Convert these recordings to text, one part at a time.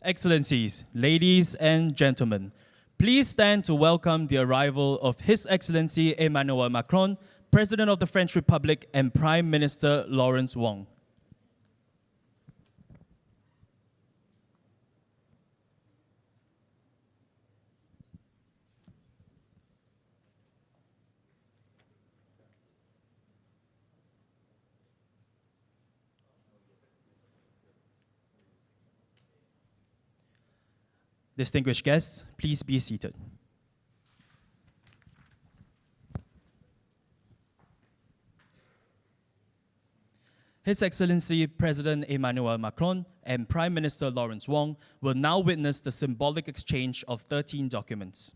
Excellencies, ladies and gentlemen, please stand to welcome the arrival of His Excellency Emmanuel Macron, President of the French Republic and Prime Minister Lawrence Wong. Distinguished guests, please be seated. His Excellency President Emmanuel Macron and Prime Minister Lawrence Wong will now witness the symbolic exchange of 13 documents.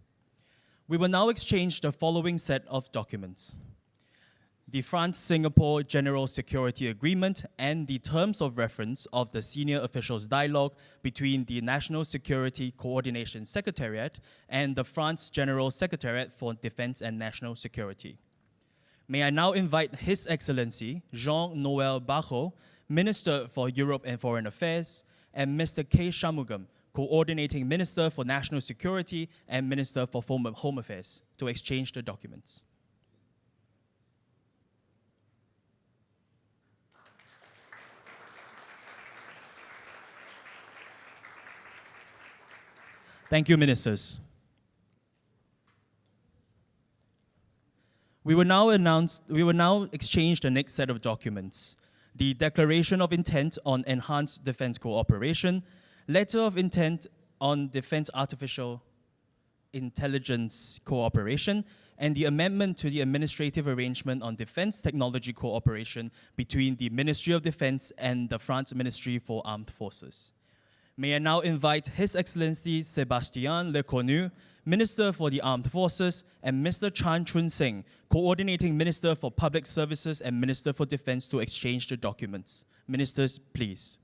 We will now exchange the following set of documents: the France-Singapore General Security Agreement and the terms of reference of the Senior Officials Dialogue between the National Security Coordination Secretariat and the France General Secretariat for Defense and National Security. May I now invite His Excellency Jean-Noël Barrot, Minister for Europe and Foreign Affairs, and Mr. K. Shanmugam, Coordinating Minister for National Security and Minister for Home Affairs, to exchange the documents. Thank you, Ministers. We will now exchange the next set of documents: the Declaration of Intent on Enhanced Defense Cooperation, Letter of Intent on Defense Artificial Intelligence Cooperation, and the amendment to the Administrative Arrangement on Defense Technology Cooperation between the Ministry of Defense and the France Ministry for Armed Forces. May I now invite His Excellency Sébastien Lecornu, Minister for the Armed Forces, and Mr. Chan Chun Sing, Coordinating Minister for Public Services and Minister for Defense, to exchange the documents. Ministers, please.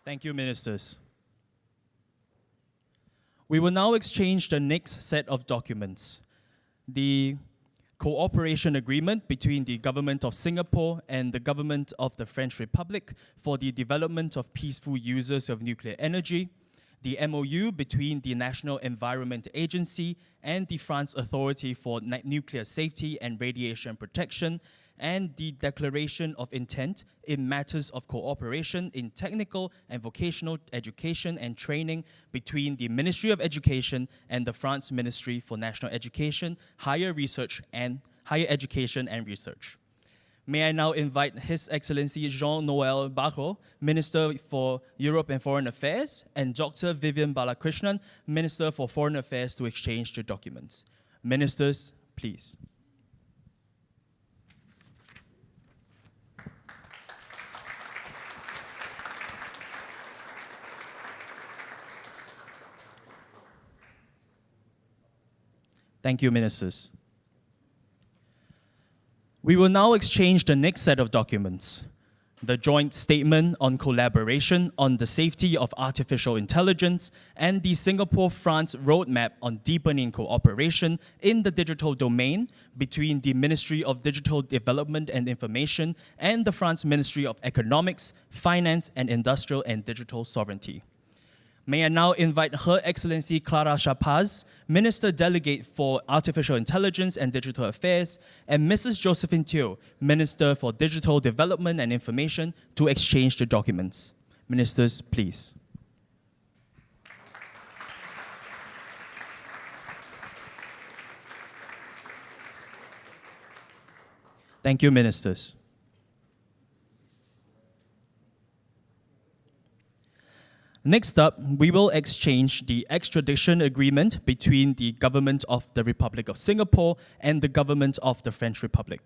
Thank you, Ministers. We will now exchange the next set of documents: the Cooperation Agreement between the Government of Singapore and the Government of the French Republic for the development of peaceful users of nuclear energy, the MOU between the National Environment Agency and the France Authority for Nuclear Safety and Radiation Protection, and the Declaration of Intent in matters of cooperation in technical and vocational education and training between the Ministry of Education and the France Ministry for National Education, Higher Education and Research. May I now invite His Excellency Jean-Noël Barrot, Minister for Europe and Foreign Affairs, and Dr. Vivian Balakrishnan, Minister for Foreign Affairs, to exchange the documents. Ministers, please. Thank you, Ministers. We will now exchange the next set of documents: the Joint Statement on Collaboration on the Safety of Artificial Intelligence and the Singapore-France Roadmap on Deepening Cooperation in the Digital Domain between the Ministry of Digital Development and Information and the France Ministry of Economics, Finance and Industrial and Digital Sovereignty. May I now invite Her Excellency Clara Chapaz, Minister Delegate for Artificial Intelligence and Digital Affairs, and Mrs. Josephine Teo, Minister for Digital Development and Information, to exchange the documents. Ministers, please. Thank you, Ministers. Next up, we will exchange the extradition agreement between the Government of the Republic of Singapore and the Government of the French Republic.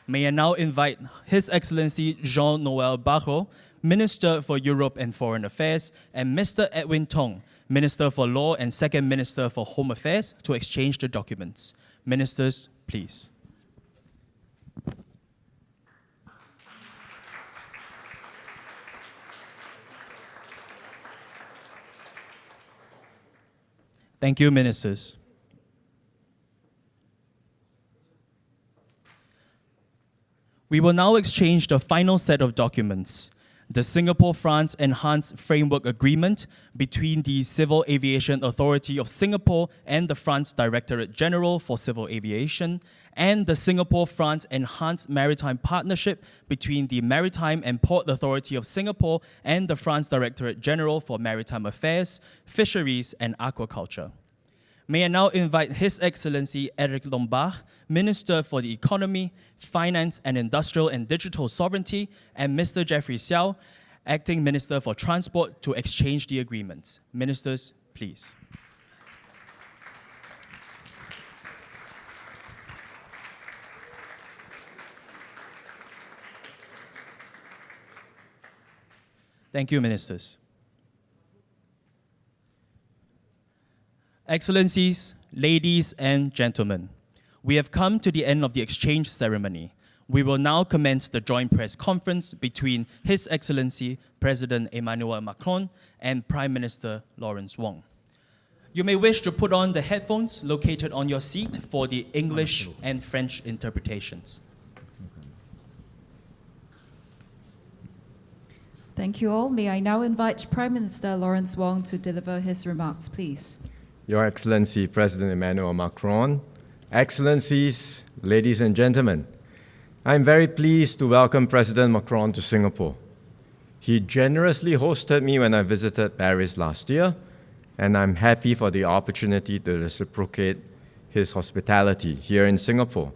May I now invite His Excellency Jean-Noël Barrot, Minister for Europe and Foreign Affairs, and Mr. Edwin Tong, Minister for Law and Second Minister for Home Affairs, to exchange the documents. Ministers, please. Thank you, Ministers. We will now exchange the final set of documents, the Singapore-France Enhanced Framework Agreement between the Civil Aviation Authority of Singapore and the France Directorate General for Civil Aviation, and the Singapore-France Enhanced Maritime Partnership between the Maritime and Port Authority of Singapore and the France Directorate General for Maritime Affairs, Fisheries and Aquaculture. May I now invite His Excellency Eric Lombard, Minister for the Economy, Finance and Industrial and Digital Sovereignty, and Mr. Jeffrey Xiao, Acting Minister for Transport, to exchange the agreements. Ministers, please. Thank you, Ministers. Excellencies, ladies and gentlemen, we have come to the end of the exchange ceremony. We will now commence the joint press conference between His Excellency President Emmanuel Macron and Prime Minister Lawrence Wong. You may wish to put on the headphones located on your seat for the English and French interpretations. Thank you all. May I now invite Prime Minister Lawrence Wong to deliver his remarks, please. Your Excellency President Emmanuel Macron, Excellencies, ladies and gentlemen, I'm very pleased to welcome President Macron to Singapore. He generously hosted me when I visited Paris last year, and I'm happy for the opportunity to reciprocate his hospitality here in Singapore.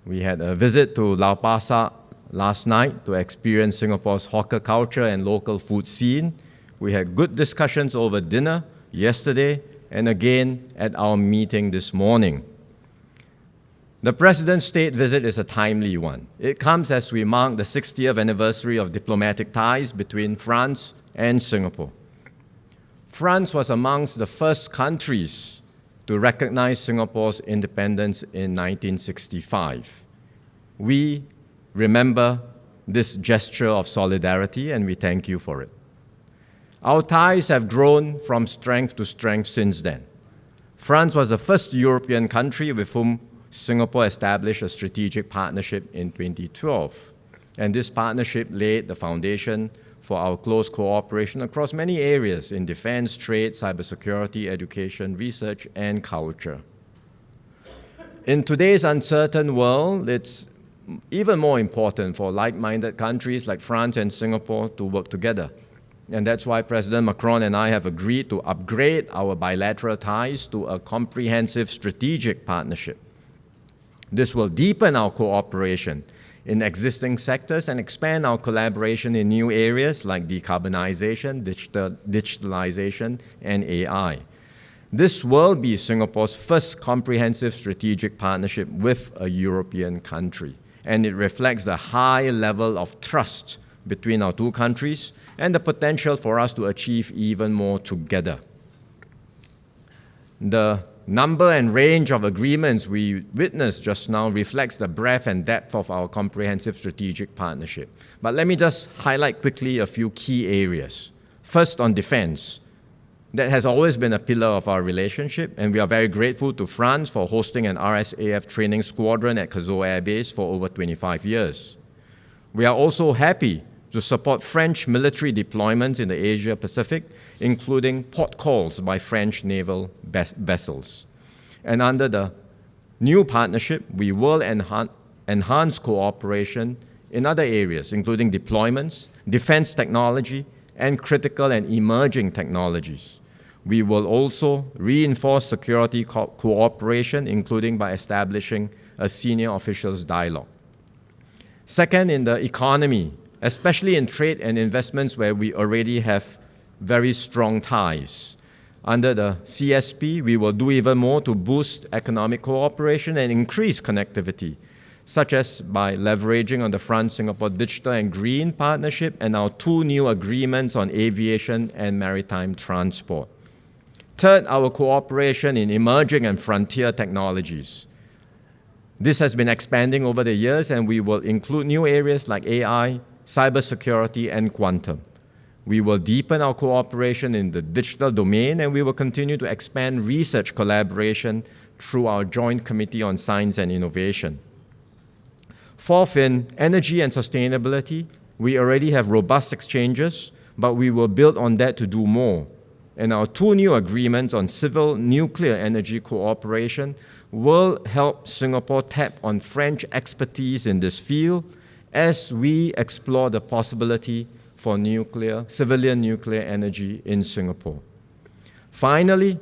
We had a visit to Lau Pa Sat last night to experience Singapore's hawker culture and local food scene. We had good discussions over dinner yesterday and again at our meeting this morning. The President's state visit is a timely one. It comes as we mark the 60th anniversary of diplomatic ties between France and Singapore. France was amongst the first countries to recognize Singapore's independence in 1965. We remember this gesture of solidarity and we thank you for it. Our ties have grown from strength to strength since then. France was the first European country with whom Singapore established a strategic partnership in 2012. And this partnership laid the foundation for our close cooperation across many areas in defense, trade, cybersecurity, education, research, and culture. In today's uncertain world, it's even more important for like-minded countries like France and Singapore to work together. And that's why President Macron and I have agreed to upgrade our bilateral ties to a comprehensive strategic partnership. This will deepen our cooperation in existing sectors and expand our collaboration in new areas like decarbonization, digitalization, and AI. This will be Singapore's first comprehensive strategic partnership with a European country, and it reflects the high level of trust between our two countries and the potential for us to achieve even more together. The number and range of agreements we witnessed just now reflects the breadth and depth of our comprehensive strategic partnership. But let me just highlight quickly a few key areas. First, on defense. That has always been a pillar of our relationship, and we are very grateful to France for hosting an RSAF training squadron at Cazaux Air Base for over 25 years. We are also happy to support French military deployments in the Asia-Pacific, including port calls by French naval vessels. And under the new partnership, we will enhance cooperation in other areas, including deployments, defense technology, and critical and emerging technologies. We will also reinforce security cooperation, including by establishing a senior officials dialogue. Second, in the economy, especially in trade and investments where we already have very strong ties. Under the CSP, we will do even more to boost economic cooperation and increase connectivity, such as by leveraging on the France-Singapore Digital and Green Partnership and our two new agreements on aviation and maritime transport. Third, our cooperation in emerging and frontier technologies. This has been expanding over the years, and we will include new areas like AI, cybersecurity, and quantum. We will deepen our cooperation in the digital domain, and we will continue to expand research collaboration through our Joint Committee on Science and Innovation. Fourth, in energy and sustainability, we already have robust exchanges, but we will build on that to do more. And our 2 new agreements on civil nuclear energy cooperation will help Singapore tap on French expertise in this field as we explore the possibility for civilian nuclear energy in Singapore. Finally,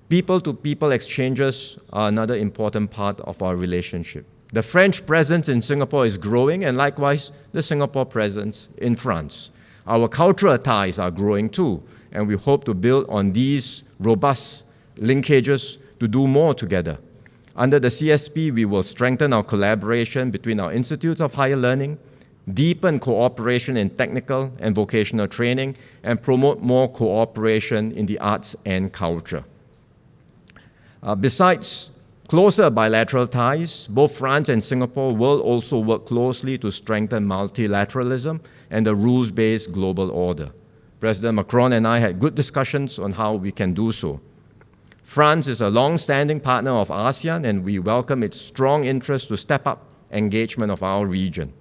people-to-people exchanges are another important part of our relationship. The French presence in Singapore is growing, and likewise, the Singapore presence in France. Our cultural ties are growing too, and we hope to build on these robust linkages to do more together. Under the CSP, we will strengthen our collaboration between our institutes of higher learning, deepen cooperation in technical and vocational training, and promote more cooperation in the arts and culture. Besides closer bilateral ties, both France and Singapore will also work closely to strengthen multilateralism and the rules-based global order. President Macron and I had good discussions on how we can do so. France is a long-standing partner of ASEAN, and we welcome its strong interest to step up engagement of our region.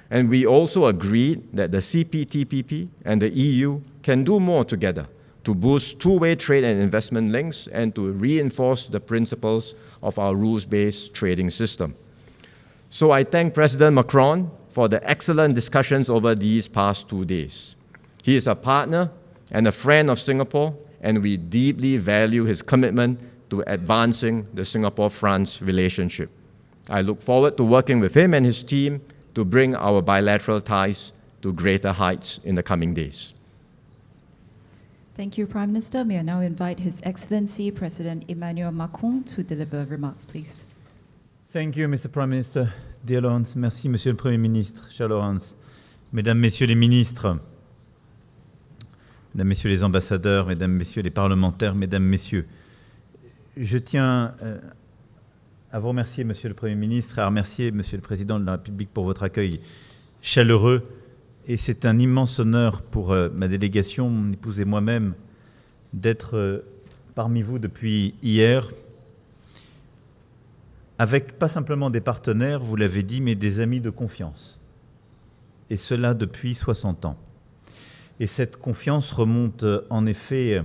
And we also agreed that the CPTPP and the EU can do more together to boost two-way trade and investment links and to reinforce the principles of our rules-based trading system. So I thank President Macron for the excellent discussions over these past 2 days. He is a partner and a friend of Singapore, and we deeply value his commitment to advancing the Singapore-France relationship. I look forward to working with him and his team to bring our bilateral ties to greater heights in the coming days. Thank you, Prime Minister. May I now invite His Excellency President Emmanuel Macron to deliver remarks, please. Thank you, Mr. Prime Minister. Dear Lawrence, merci, Monsieur le Premier ministre, cher Lawrence, Mesdames, Messieurs les ministres, Mesdames, Messieurs les ambassadeurs, Mesdames, Messieurs les parlementaires, Mesdames, Messieurs, je tiens à vous remercier, Monsieur le Premier ministre, et à remercier Monsieur le Président de la République pour votre accueil chaleureux. Et c'est un immense honneur pour ma délégation, mon épouse et moi-même, d'être parmi vous depuis hier, avec pas simplement des partenaires, vous l'avez dit, mais des amis de confiance. Et cela depuis 60 ans. Et cette confiance remonte en effet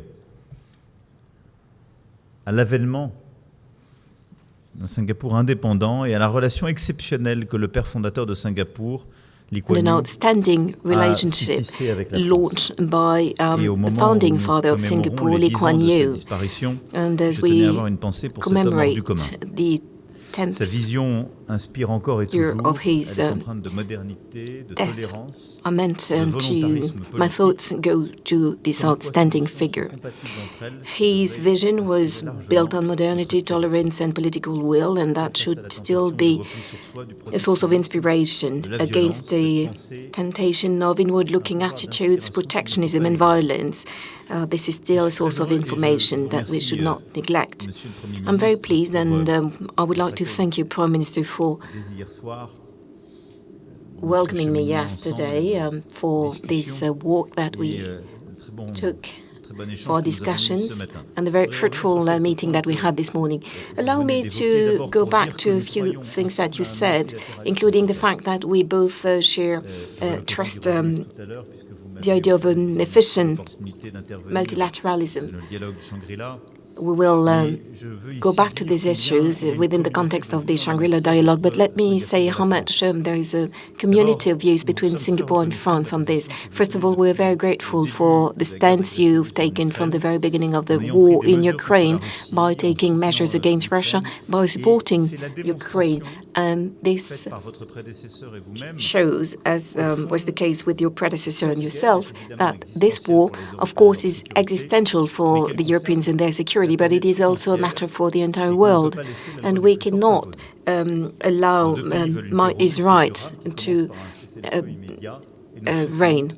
à l'avènement d'un Singapour indépendant et à la relation exceptionnelle que le père fondateur de Singapour, an outstanding relationship launched by the founding father of Singapore, Lee Kuan Yew. And as we commemorate the 10th year of his death, I meant my thoughts go to this outstanding figure. His vision was built on modernity, tolerance, and political will, and that should still be a source of inspiration against the temptation of inward-looking attitudes, protectionism, and violence. This is still a source of information that we should not neglect. I'm very pleased, and I would like to thank you, Prime Minister, for welcoming me yesterday for this walk that we took for discussions and the very fruitful meeting that we had this morning. Allow me to go back to a few things that you said, including the fact that we both share trust the idea of an efficient multilateralism. We will go back to these issues within the context of the Shangri-La dialogue, but let me say how much there is a community of views between Singapore and France on this. First of all, we're very grateful for the stance you've taken from the very beginning of the war in Ukraine by taking measures against Russia, by supporting Ukraine. And this shows, as was the case with your predecessor and yourself, that this war, of course, is existential for the Europeans and their security, but it is also a matter for the entire world. And we cannot allow might is right to reign.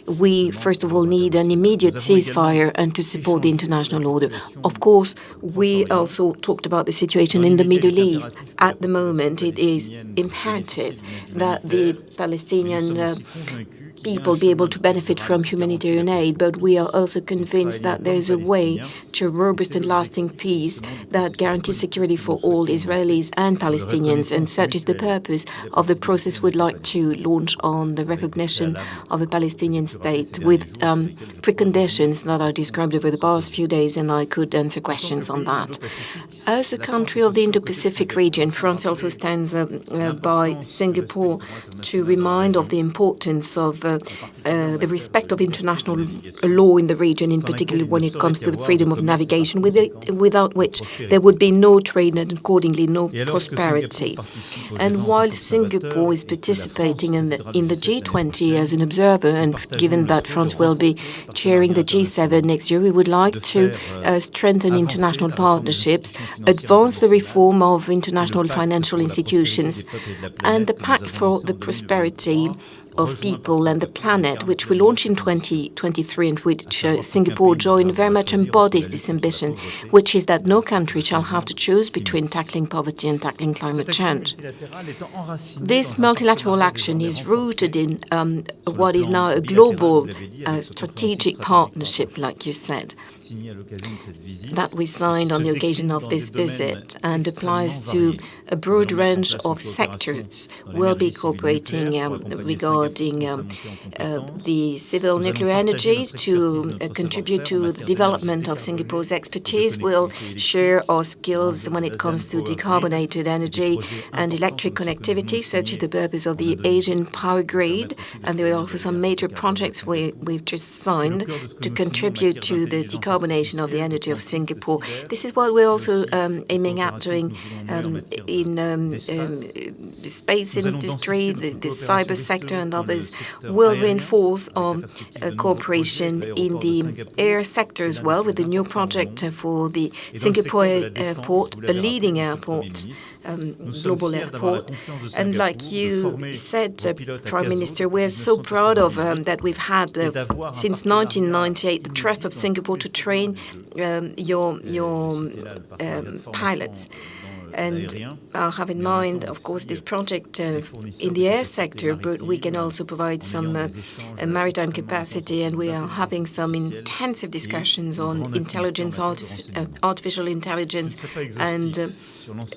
We, first of all, need an immediate ceasefire and to support the international order. Of course, we also talked about the situation in the Middle East. At the moment, it is imperative that the Palestinian people be able to benefit from humanitarian aid, but we are also convinced that there is a way to robust and lasting peace that guarantees security for all Israelis and Palestinians, and such is the purpose of the process we'd like to launch on the recognition of a Palestinian state with preconditions that are described over the past few days, and I could answer questions on that. As a country of the Indo-Pacific region, France also stands by Singapore to remind of the importance of the respect of international law in the region, in particular when it comes to the freedom of navigation, without which there would be no trade and accordingly no prosperity. And while Singapore is participating in the G20 as an observer, and given that France will be chairing the G7 next year, we would like to strengthen international partnerships, advance the reform of international financial institutions, and the Pact for the Prosperity of People and the Planet, which we launched in 2023 and which Singapore joined, very much embodies this ambition, which is that no country shall have to choose between tackling poverty and tackling climate change. This multilateral action is rooted in what is now a global strategic partnership, like you said, that we signed on the occasion of this visit and applies to a broad range of sectors. We'll be cooperating regarding the civil nuclear energy to contribute to the development of Singapore's expertise. We'll share our skills when it comes to decarbonated energy and electric connectivity, such is the purpose of the Asian Power Grid. And there are also some major projects we've just signed to contribute to the decarbonation of the energy of Singapore. This is what we're also aiming at doing in the space industry, the cyber sector, and others. Will reinforce our cooperation in the air sector as well, with the new project for the Singapore airport, a leading airport, global airport. And like you said, Prime Minister, we're so proud of that we've had since 1998 the trust of Singapore to train your pilots. And I'll have in mind, of course, this project in the air sector, but we can also provide some maritime capacity, and we are having some intensive discussions on intelligence, artificial intelligence, and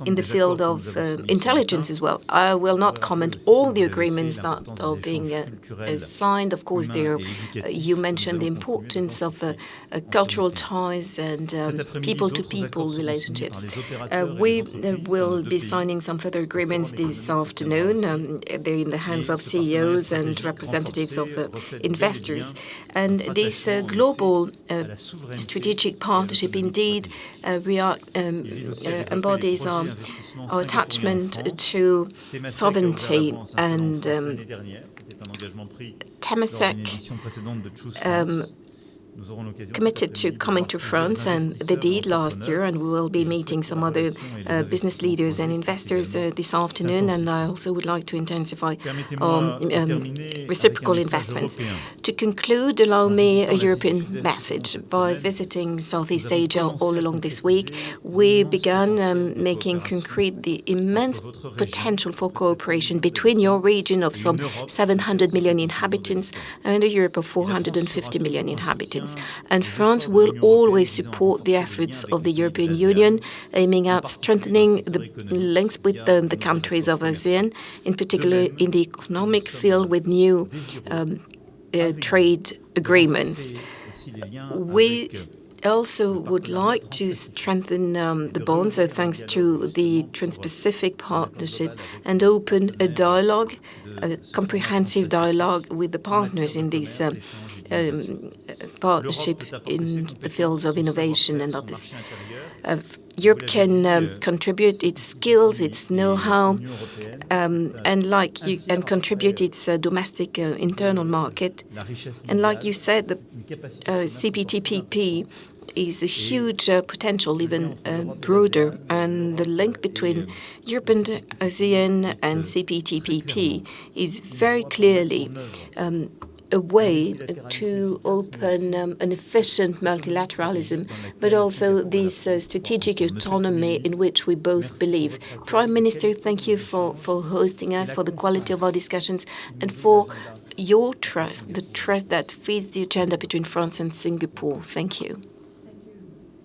in the field of intelligence as well. I will not comment all the agreements that are being signed. Of course, you mentioned the importance of cultural ties and people-to-people relationships. We will be signing some further agreements this afternoon. They're in the hands of CEOs and representatives of investors. And this global strategic partnership indeed embodies our attachment to sovereignty, and Temasek committed to coming to France, and they did last year, and we will be meeting some other business leaders and investors this afternoon, and I also would like to intensify reciprocal investments. To conclude, allow me a European message. By visiting Southeast Asia all along this week, we began making concrete the immense potential for cooperation between your region of some 700 million inhabitants and a Europe of 450 million inhabitants. And France will always support the efforts of the European Union, aiming at strengthening the links with the countries of ASEAN, in particular in the economic field with new trade agreements. We also would like to strengthen the bonds, thanks to the Trans-Pacific Partnership, and open a dialogue, a comprehensive dialogue with the partners in this partnership in the fields of innovation and others. Europe can contribute its skills, its know-how, and contribute its domestic internal market. And like you said, the CPTPP is a huge potential, even broader, and the link between Europe and ASEAN and CPTPP is very clearly a way to open an efficient multilateralism, but also this strategic autonomy in which we both believe. Prime Minister, thank you for hosting us, for the quality of our discussions, and for your trust, the trust that feeds the agenda between France and Singapore. Thank you.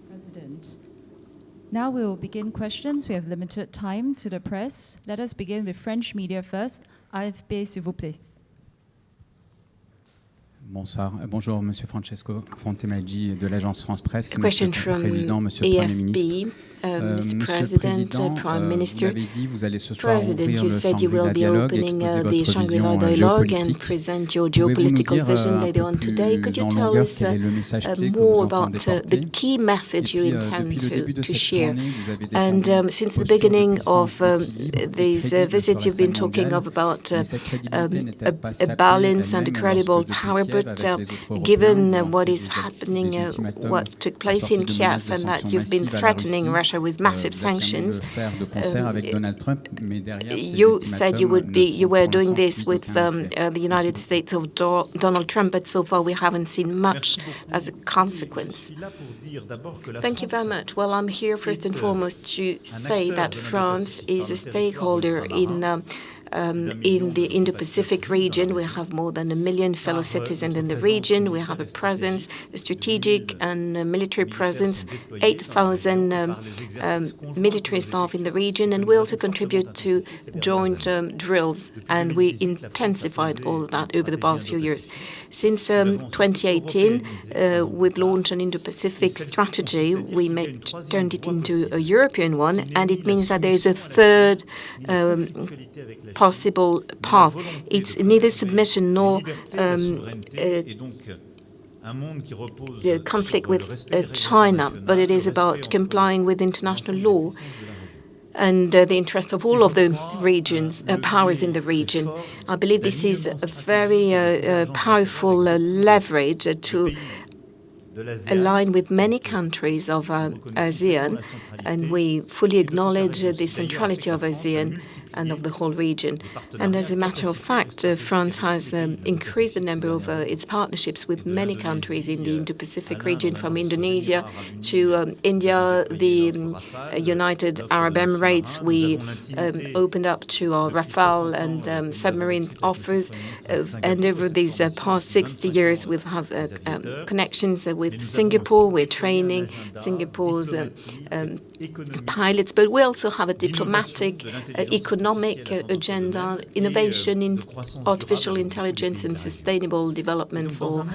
President. Now we will begin questions. We have limited time to the press. Let us begin with French media first. AFP, s'il vous plaît. Bonsoir. Bonjour, Monsieur Francesco Fontemaggi de l'agence France Presse. A question from AFP. Mr. President, Prime Minister. President, you said you will be opening the Shangri-La Dialogue and present your geopolitical vision later on today. Could you tell us more about the key message you intend to share? And since the beginning of this visit, you've been talking about a balance and a credible power, but given what is happening, what took place in Kiev, and that you've been threatening Russia with massive sanctions, you said you were doing this with the United States of Donald Trump, but so far we haven't seen much as a consequence. Thank you very much. Well, I'm here first and foremost to say that France is a stakeholder in the Indo-Pacific region. We have more than 1 million fellow citizens in the region. We have a presence, a strategic and military presence, 8,000 military staff in the region, and we also contribute to joint drills, and we intensified all of that over the past few years. Since 2018, we've launched an Indo-Pacific strategy. We turned it into a European one, and it means that there is a third possible path. It's neither submission nor conflict with China, but it is about complying with international law and the interest of all of the regions, powers in the region. I believe this is a very powerful leverage to align with many countries of ASEAN, and we fully acknowledge the centrality of ASEAN and of the whole region. And as a matter of fact, France has increased the number of its partnerships with many countries in the Indo-Pacific region, from Indonesia to India, the United Arab Emirates. We opened up to our Rafale and submarine offers. And over these past 60 years, we have connections with Singapore. We're training Singapore's pilots, but we also have a diplomatic, economic agenda, innovation in artificial intelligence and sustainable development for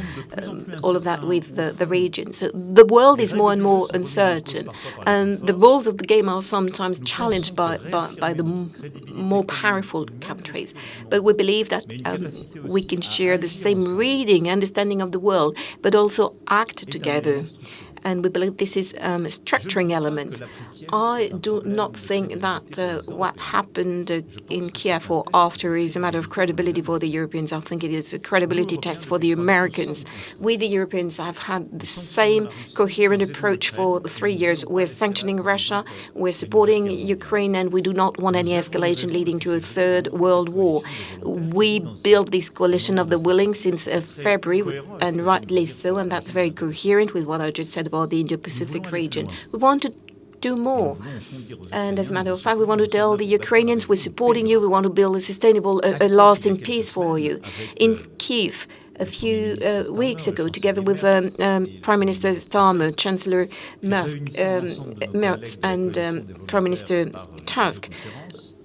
all of that with the region. So the world is more and more uncertain, and the rules of the game are sometimes challenged by the more powerful countries. But we believe that we can share the same reading, understanding of the world, but also act together. And we believe this is a structuring element. I do not think that what happened in Kiev or after is a matter of credibility for the Europeans. I think it is a credibility test for the Americans. We, the Europeans, have had the same coherent approach for 3 years. We're sanctioning Russia, we're supporting Ukraine, and we do not want any escalation leading to a third world war. We built this coalition of the willing since February, and rightly so, and that's very coherent with what I just said about the Indo-Pacific region. We want to do more. And as a matter of fact, we want to tell the Ukrainians, we're supporting you, we want to build a sustainable, a lasting peace for you. In Kyiv, a few weeks ago, together with Prime Minister Starmer, Chancellor Merz, and Prime Minister Tusk,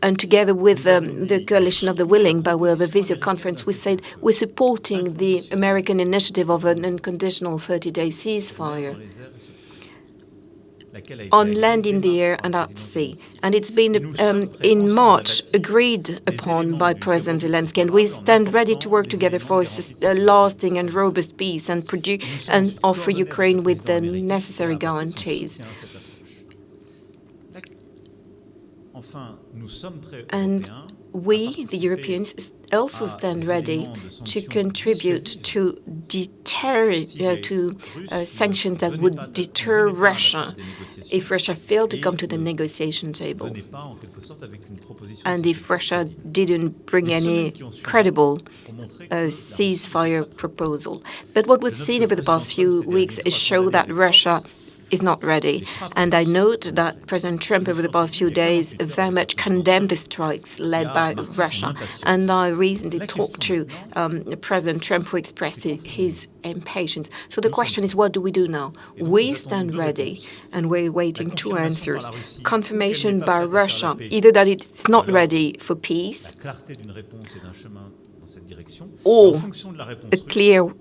and together with the Coalition of the Willing, by way of a video conference, we said we're supporting the American initiative of an unconditional 30-day ceasefire on land, in the air, and at sea. And it's been, in March, agreed upon by President Zelensky, and we stand ready to work together for a lasting and robust peace and offer Ukraine with the necessary guarantees. And we, the Europeans, also stand ready to contribute to sanctions that would deter Russia if Russia failed to come to the negotiation table, and if Russia didn't bring any credible ceasefire proposal. But what we've seen over the past few weeks is show that Russia is not ready. And I note that President Trump over the past few days very much condemned the strikes led by Russia. And I recently talked to President Trump, who expressed his impatience. So the question is, what do we do now? We stand ready, and we're waiting two answers. Confirmation by Russia, either that it's not ready for peace, or a clear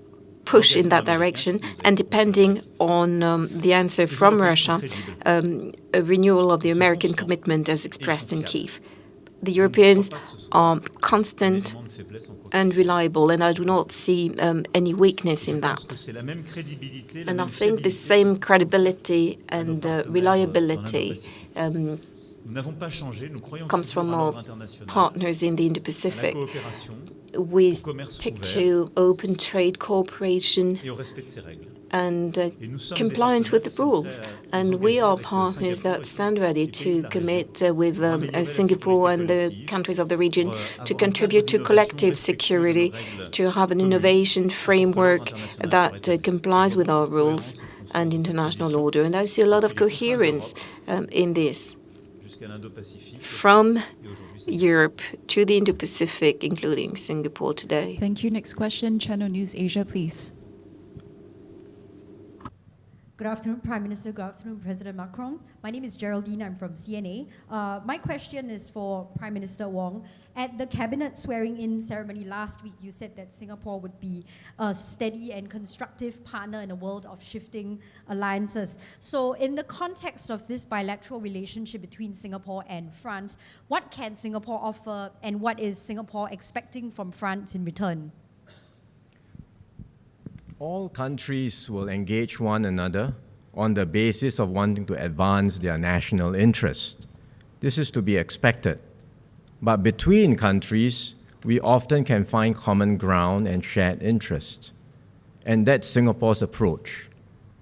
push in that direction, and depending on the answer from Russia, a renewal of the American commitment as expressed in Kyiv. The Europeans are constant and reliable, and I do not see any weakness in that. And I think the same credibility and reliability comes from our partners in the Indo-Pacific. We stick to open trade cooperation and compliance with the rules. And we are partners that stand ready to commit with Singapore and the countries of the region to contribute to collective security, to have an innovation framework that complies with our rules and international order. And I see a lot of coherence in this, from Europe to the Indo-Pacific, including Singapore today. Thank you. Next question, Channel News Asia, please. Good afternoon, Prime Minister. Good afternoon, President Macron. My name is Geraldine. I'm from CNA. My question is for Prime Minister Wong. At the cabinet swearing-in ceremony last week, you said that Singapore would be a steady and constructive partner in a world of shifting alliances. So in the context of this bilateral relationship between Singapore and France, what can Singapore offer, and what is Singapore expecting from France in return? All countries will engage one another on the basis of wanting to advance their national interest. This is to be expected. But between countries, we often can find common ground and shared interests. And that's Singapore's approach,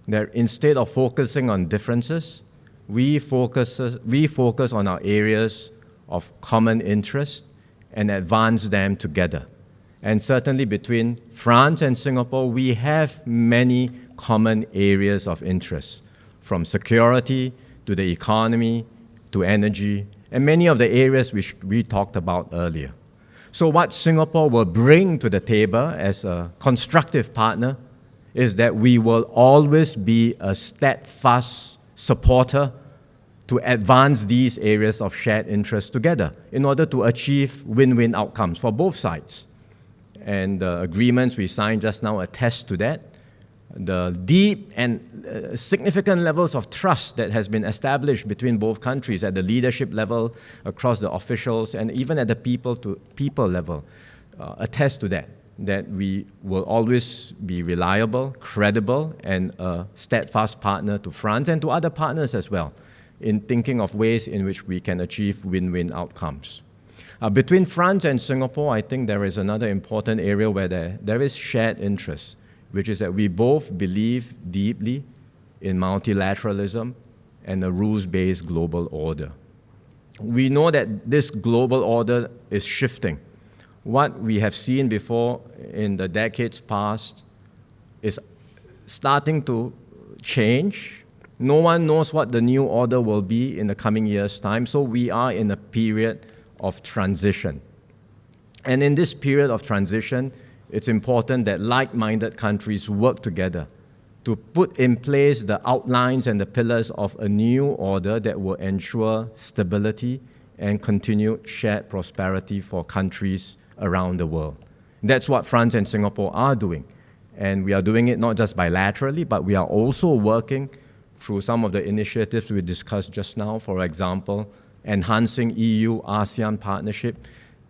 that instead of focusing on differences, we focus on our areas of common interest and advance them together. And certainly between France and Singapore, we have many common areas of interest, from security to the economy to energy, and many of the areas which we talked about earlier. So what Singapore will bring to the table as a constructive partner is that we will always be a steadfast supporter to advance these areas of shared interest together in order to achieve win-win outcomes for both sides. And the agreements we signed just now attest to that. The deep and significant levels of trust that has been established between both countries at the leadership level, across the officials, and even at the people-to-people level attest to that we will always be reliable, credible, and a steadfast partner to France and to other partners as well in thinking of ways in which we can achieve win-win outcomes. Between France and Singapore, I think there is another important area where there is shared interest, which is that we both believe deeply in multilateralism and a rules-based global order. We know that this global order is shifting. What we have seen before in the decades past is starting to change. No one knows what the new order will be in the coming years' time, so we are in a period of transition. And in this period of transition, it's important that like-minded countries work together to put in place the outlines and the pillars of a new order that will ensure stability and continued shared prosperity for countries around the world. That's what France and Singapore are doing. And we are doing it not just bilaterally, but we are also working through some of the initiatives we discussed just now, for example, enhancing EU-ASEAN partnership,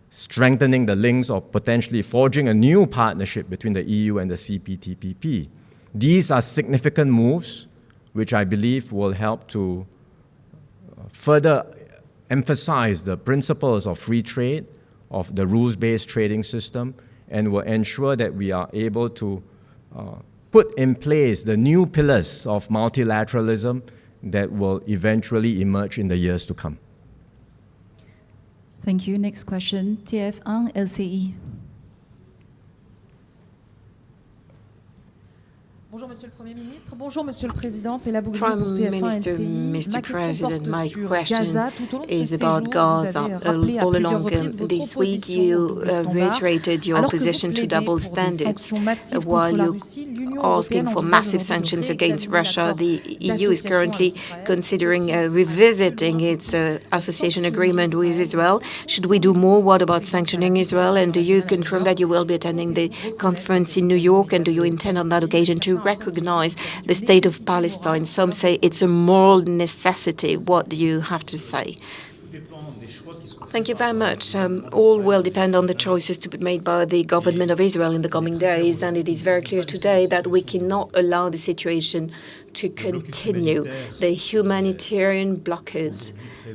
strengthening the links or potentially forging a new partnership between the EU and the CPTPP. These are significant moves which I believe will help to further emphasize the principles of free trade, of the rules-based trading system, and will ensure that we are able to put in place the new pillars of multilateralism that will eventually emerge in the years to come. Thank you. Next question, TF Ang, LCE. Bonjour Monsieur le Premier ministre, bonjour Monsieur le Président, c'est la Bougrie Prime pour TF1 Minister, LCI. Mr. Ma question President, porte my sur question Gaza. Tout au long de ce is séjour, about vous Gaza. avez rappelé à All plusieurs along reprises votre this week, opposition you au double standard. reiterated your Alors que vous opposition to plaidez double pour des standards. sanctions massives While contre la you Russie, l'Union asking européenne for envisage massive aujourd'hui de sanctions against réexaminer Russia, l'accord the EU is d'association currently avec Israël. considering Faut-il revisiting aller its plus loin association pour agreement with sanctionner Israel. Should we do more? What about sanctioning Israel? And do you confirm that you will be attending the conference in New York? And do you intend on that occasion to recognize the state of Palestine? Some say it's a moral necessity. What do you have to say? Thank you very much. All will depend on the choices to be made by the government of Israel in the coming days, and it is very clear today that we cannot allow the situation to continue. The humanitarian blockade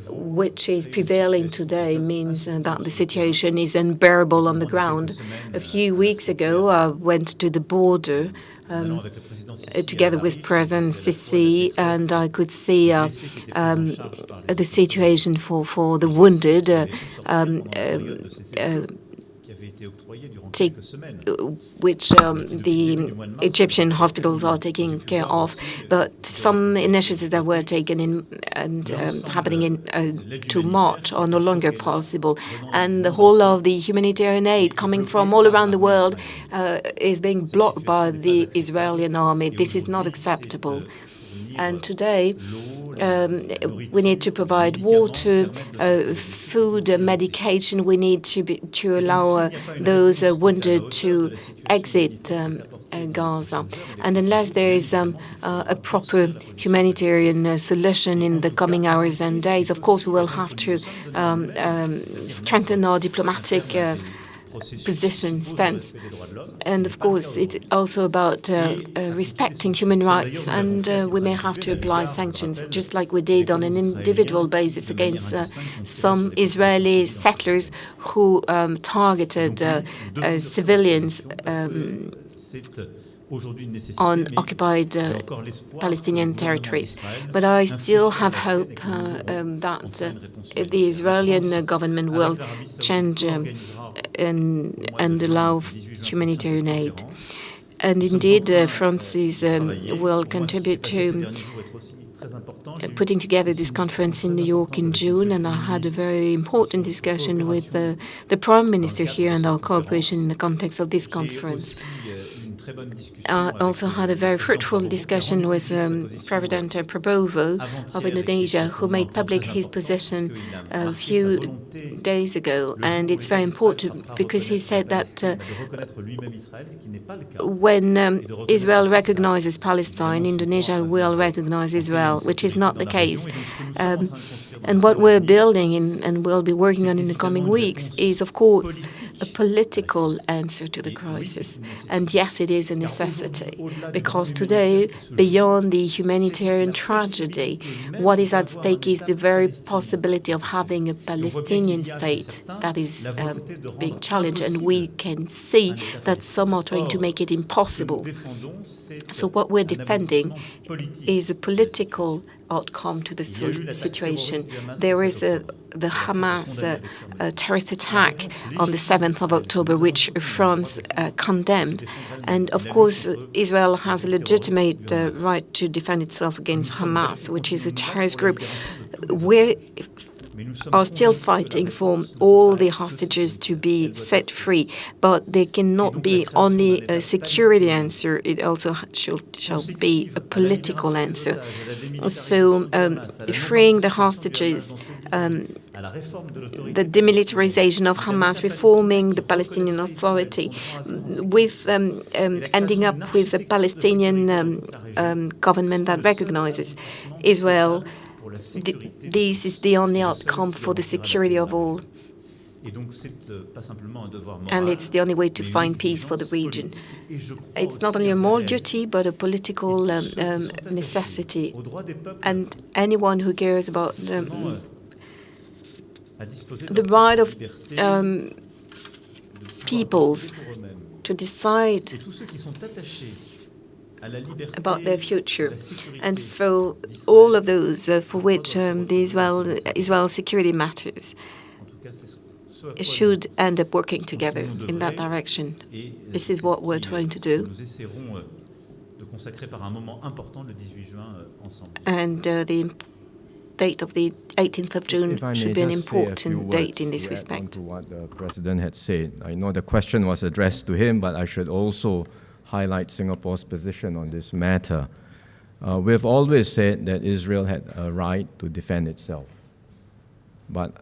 which is prevailing today means that the situation is unbearable on the ground. A few weeks ago, I went to the border together with President Sisi, and I could see the situation for the wounded, which the Egyptian hospitals are taking care of. But some initiatives that were taken in and happening in to March are no longer possible. And the whole of the humanitarian aid coming from all around the world is being blocked by the Israeli army. This is not acceptable. And today, we need to provide water, food, medication. We need to allow those wounded to exit Gaza. And unless there is a proper humanitarian solution in the coming hours and days, of course, we will have to strengthen our diplomatic position, stance. And of course, it's also about respecting human rights, and we may have to apply sanctions, just like we did on an individual basis against some Israeli settlers who targeted civilians on occupied Palestinian territories. But I still have hope that the Israeli government will change and allow humanitarian aid. And indeed, France will contribute to putting together this conference in New York in June, and I had a very important discussion with the Prime Minister here and our cooperation in the context of this conference. I also had a very fruitful discussion with President Prabowo of Indonesia, who made public his position a few days ago. And it's very important because he said that when Israel recognizes Palestine, Indonesia will recognize Israel, which is not the case. And what we're building and will be working on in the coming weeks is, of course, a political answer to the crisis. And yes, it is a necessity, because today, beyond the humanitarian tragedy, what is at stake is the very possibility of having a Palestinian state that is being challenged, and we can see that some are trying to make it impossible. So what we're defending is a political outcome to the situation. There is the Hamas terrorist attack on the 7th of October, which France condemned. And of course, Israel has a legitimate right to defend itself against Hamas, which is a terrorist group. We are still fighting for all the hostages to be set free, but there cannot be only a security answer. It also shall be a political answer. So freeing the hostages, the demilitarization of Hamas, reforming the Palestinian Authority, with ending up with a Palestinian government that recognizes Israel. This is the only outcome for the security of all. And it's the only way to find peace for the region. It's not only a moral duty, but a political necessity. And anyone who cares about the right of peoples to decide about their future, and for all of those for which the Israel security matters, should end up working together in that direction. This is what we're trying to do. de consacrer par un moment important le 18 juin ensemble. And the date of the 18th of June should be an important date in this respect. To what the President had said. I know the question was addressed to him, but I should also highlight Singapore's position on this matter. We've always said that Israel had a right to defend itself. But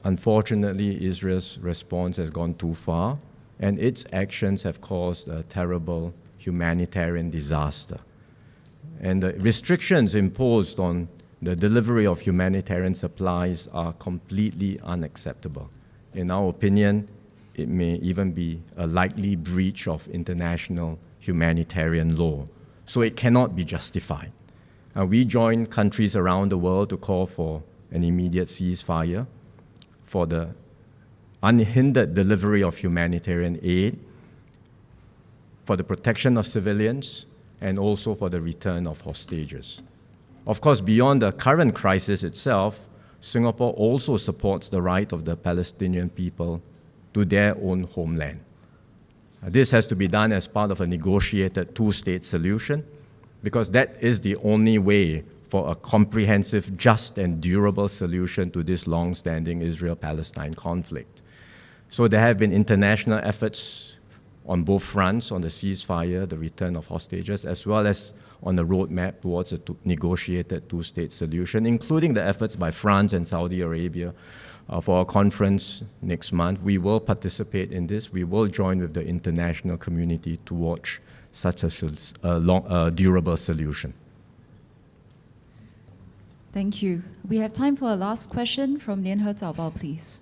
unfortunately, Israel's response has gone too far, and its actions have caused a terrible humanitarian disaster. And the restrictions imposed on the delivery of humanitarian supplies are completely unacceptable. In our opinion, it may even be a likely breach of international humanitarian law. So it cannot be justified. We join countries around the world to call for an immediate ceasefire, for the unhindered delivery of humanitarian aid, for the protection of civilians, and also for the return of hostages. Of course, beyond the current crisis itself, Singapore also supports the right of the Palestinian people to their own homeland. This has to be done as part of a negotiated two-state solution, because that is the only way for a comprehensive, just, and durable solution to this long-standing Israel-Palestine conflict. So there have been international efforts on both fronts, on the ceasefire, the return of hostages, as well as on the roadmap towards a negotiated two-state solution, including the efforts by France and Saudi Arabia for a conference next month. We will participate in this. We will join with the international community to watch such a durable solution. Thank you. We have time for a last question from Lian He Zaobao, please.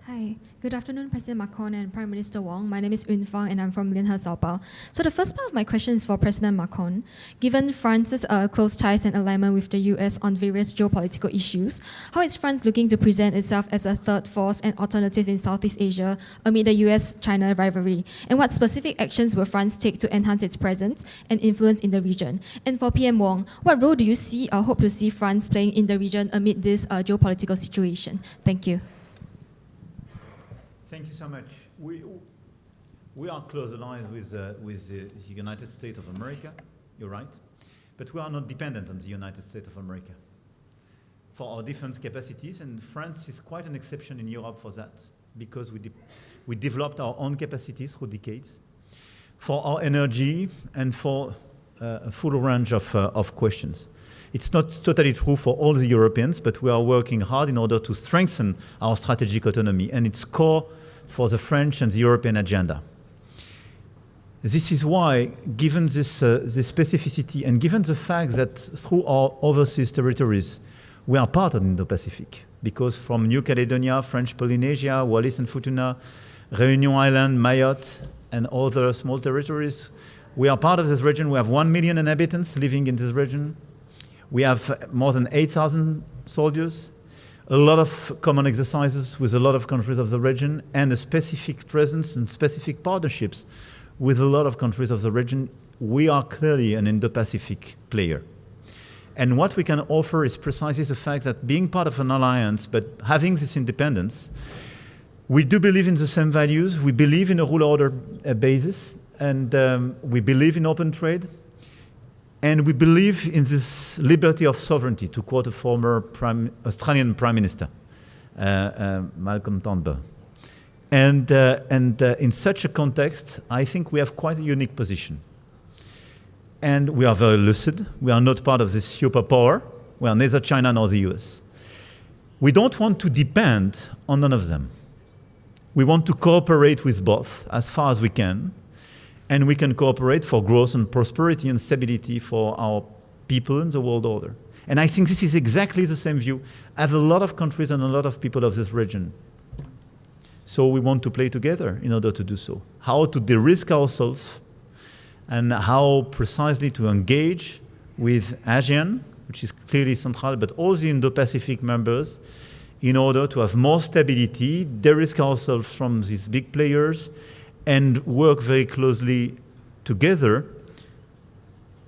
Hi, good afternoon, President Macron and Prime Minister Wong. My name is Yun Fang and I'm from Lian He Zaobao. So the first part of my question is for President Macron. Given France's close ties and alignment with the US on various geopolitical issues, how is France looking to present itself as a third force and alternative in Southeast Asia amid the US-China rivalry? And what specific actions will France take to enhance its presence and influence in the region? And for PM Wong, what role do you see or hope to see France playing in the region amid this geopolitical situation? Thank you. Thank you so much. We are close aligned with the United States of America, you're right, but we are not dependent on the United States of America for our defense capacities, and France is quite an exception in Europe for that, because we developed our own capacities through decades for our energy and for a full range of questions. It's not totally true for all the Europeans, but we are working hard in order to strengthen our strategic autonomy, and it's core for the French and the European agenda. This is why, given this specificity and given the fact that through our overseas territories, we are part of the Indo-Pacific, because from New Caledonia, French Polynesia, Wallis and Futuna, Réunion Island, Mayotte, and other small territories, we are part of this region. We have 1 million inhabitants living in this region. We have more than 8,000 soldiers, a lot of common exercises with a lot of countries of the region, and a specific presence and specific partnerships with a lot of countries of the region. We are clearly an Indo-Pacific player. And what we can offer is precisely the fact that being part of an alliance, but having this independence, we do believe in the same values. We believe in a rule-order basis, and we believe in open trade. And we believe in this liberty of sovereignty, to quote a former Australian Prime Minister, Malcolm Turnbull. And in such a context, I think we have quite a unique position. And we are very lucid. We are not part of this superpower. We are neither China nor the US. We don't want to depend on none of them. We want to cooperate with both as far as we can. And we can cooperate for growth and prosperity and stability for our people and the world order. And I think this is exactly the same view as a lot of countries and a lot of people of this region. So we want to play together in order to do so. How to de-risk ourselves and how precisely to engage with ASEAN, which is clearly central, but all the Indo-Pacific members, in order to have more stability, de-risk ourselves from these big players, and work very closely together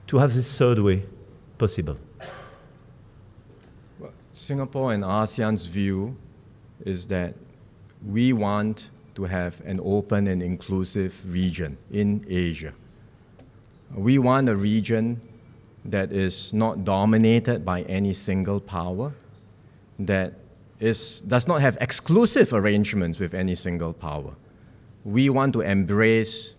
to have this third way possible. Well, Singapore and ASEAN's view is that we want to have an open and inclusive region in Asia. We want a region that is not dominated by any single power, that does not have exclusive arrangements with any single power. We want to embrace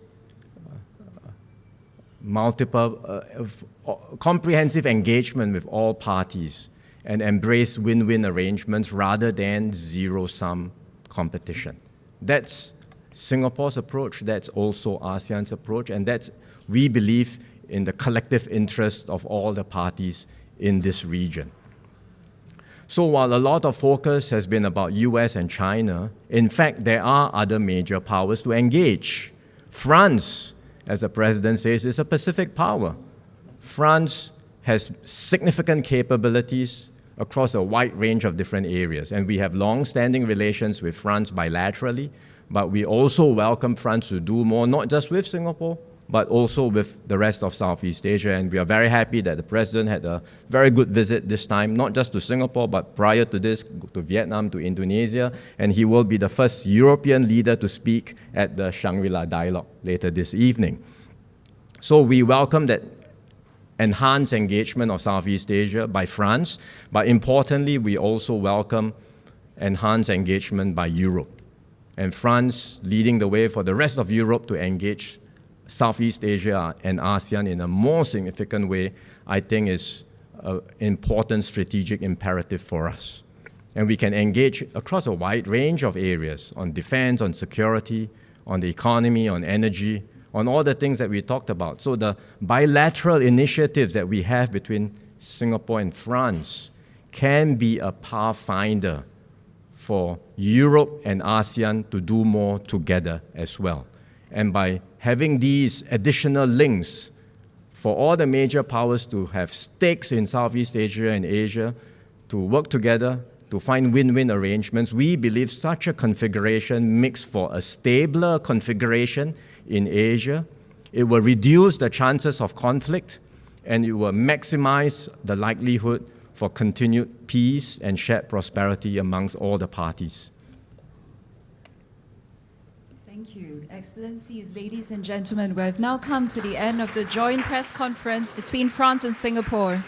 comprehensive engagement with all parties and embrace win-win arrangements rather than zero-sum competition. That's Singapore's approach, that's also ASEAN's approach, and we believe in the collective interest of all the parties in this region. So while a lot of focus has been about US and China, in fact, there are other major powers to engage. France, as the President says, is a Pacific power. France has significant capabilities across a wide range of different areas, and we have long-standing relations with France bilaterally, but we also welcome France to do more, not just with Singapore, but also with the rest of Southeast Asia. And we are very happy that the President had a very good visit this time, not just to Singapore, but prior to this, to Vietnam, to Indonesia, and he will be the first European leader to speak at the Shangri-La Dialogue later this evening. So we welcome that enhanced engagement of Southeast Asia by France, but importantly, we also welcome enhanced engagement by Europe. And France leading the way for the rest of Europe to engage Southeast Asia and ASEAN in a more significant way, I think is an important strategic imperative for us. And we can engage across a wide range of areas, on defense, on security, on the economy, on energy, on all the things that we talked about. So the bilateral initiatives that we have between Singapore and France can be a pathfinder for Europe and ASEAN to do more together as well. And by having these additional links for all the major powers to have stakes in Southeast Asia and Asia, to work together, to find win-win arrangements, we believe such a configuration makes for a stabler configuration in Asia. It will reduce the chances of conflict, and it will maximize the likelihood for continued peace and shared prosperity amongst all the parties. Thank you. Excellencies, ladies and gentlemen, we have now come to the end of the joint press conference between France and Singapore.